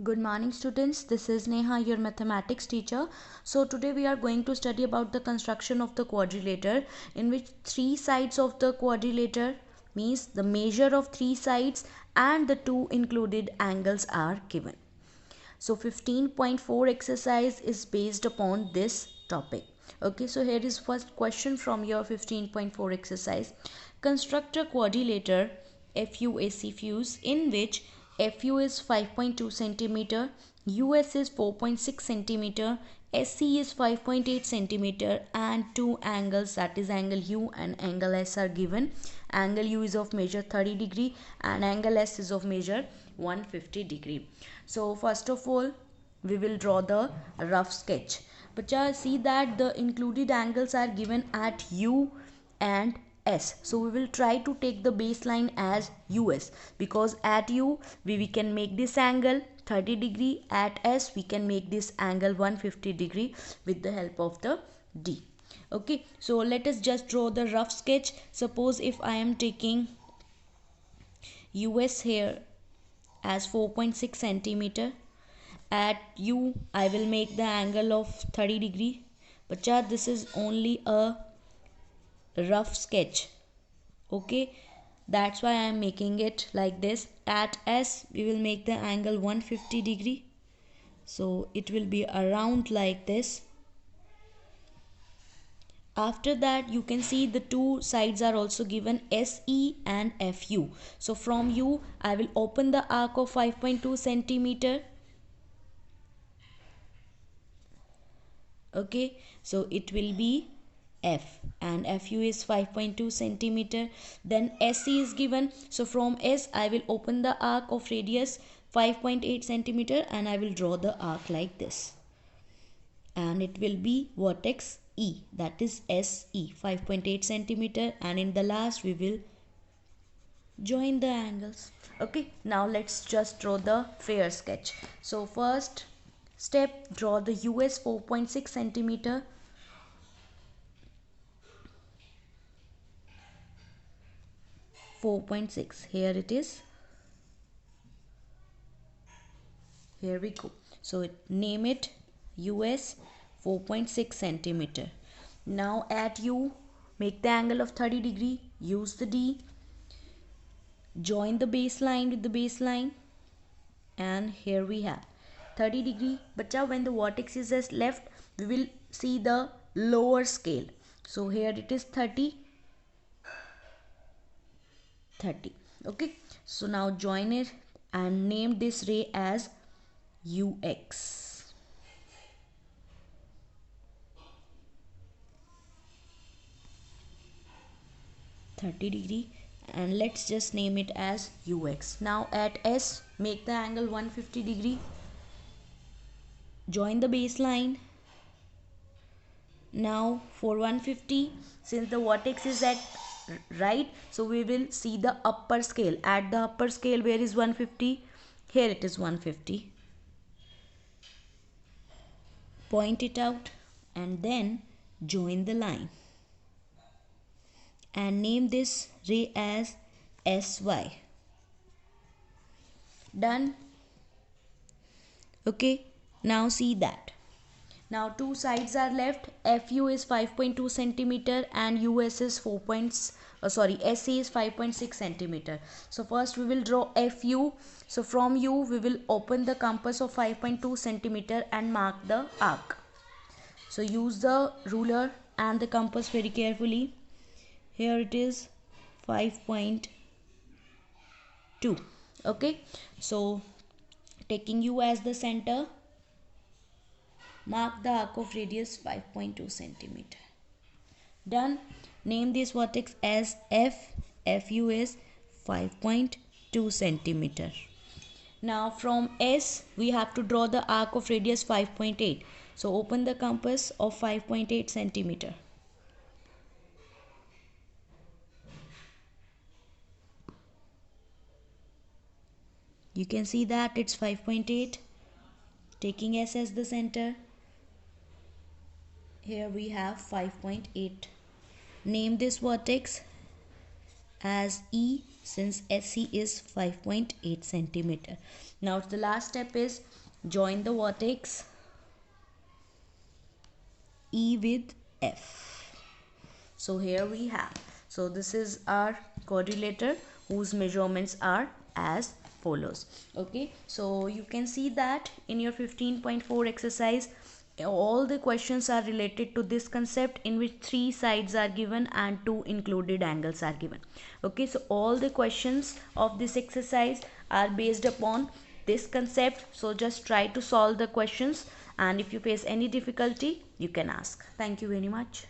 Good morning students, this is Neha, your mathematics teacher. So today we are going to study about the construction of the quadrilateral, in which three sides of the quadrilateral means the measure of three sides and the two included angles are given. So 15.4 exercise is based upon this topic. Okay, so here is first question from your 15.4 exercise. Construct a quadrilateral FUAC fuse in which FU is 5.2 centimeter, US is 4.6 centimeter, SC is 5.8 centimeter, and two angles, that is angle U and angle S, are given. Angle U is of measure 30 degree and angle S is of measure 150 degree. So first of all we will draw the rough sketch. But see that the included angles are given at U and S. So we will try to take the baseline as US, because at U we can make this angle 30 degree, at S we can make this angle 150 degree with the help of the D. Okay, so let us just draw the rough sketch. Suppose if I am taking US here as 4.6 centimeter, at U I will make the angle of 30 degree, but this is only a rough sketch. Okay, that's why I am making it like this. At S we will make the angle 150 degree, so it will be around like this. After that you can see the two sides are also given, SE and FU. So from U I will open the arc of 5.2 centimeter. Okay, so it will be F and FU is 5.2 centimeter. Then SC is given, so from S I will open the arc of radius 5.8 centimeter and I will draw the arc like this, and it will be vertex E, that is SE 5.8 centimeter, and in the last we will join the angles. Okay, now let's just draw the fair sketch. So first step, draw the US 4.6 centimeter, here it is, here we go. So name it US 4.6 centimeter. Now at U make the angle of 30 degree, use the D, join the baseline with the baseline, and here we have 30 degree. But when the vertex is just left we will see the lower scale, so here it is 30. Okay, so now join it and name this ray as UX. -30 and let's just name it as UX. Now at S make the angle 150 degree, join the baseline. Now for 150, since the vertex is at right, so we will see the upper scale. At the upper scale, where is 150? Here it is 150. Point it out and then join the line and name this ray as SY. Done. Okay, now see that. Now two sides are left. FU is 5.2 centimeter and US is SC is 5.6 centimeter. So first we will draw FU. So from U we will open the compass of 5.2 centimeter and mark the arc. So use the ruler and the compass very carefully. Here it is 5.2. Okay, so taking U as the center, mark the arc of radius 5.2 centimeter. Done. Name this vertex as F. FU is 5.2 centimeter. Now from S we have to draw the arc of radius 5.8. So open the compass of 5.8 centimeter. You can see that it's 5.8. Taking S as the center, here we have 5.8. Name this vertex as E since SC is 5.8 centimeter. Now the last step is join the vertex E with F. So here we have, so this is our quadrilateral whose measurements are as follows. Okay, so you can see that in your 15.4 exercise all the questions are related to this concept, in which 3 sides are given and 2 included angles are given. Okay, so all the questions of this exercise are based upon this concept, so just try to solve the questions, and if you face any difficulty you can ask. Thank you very much.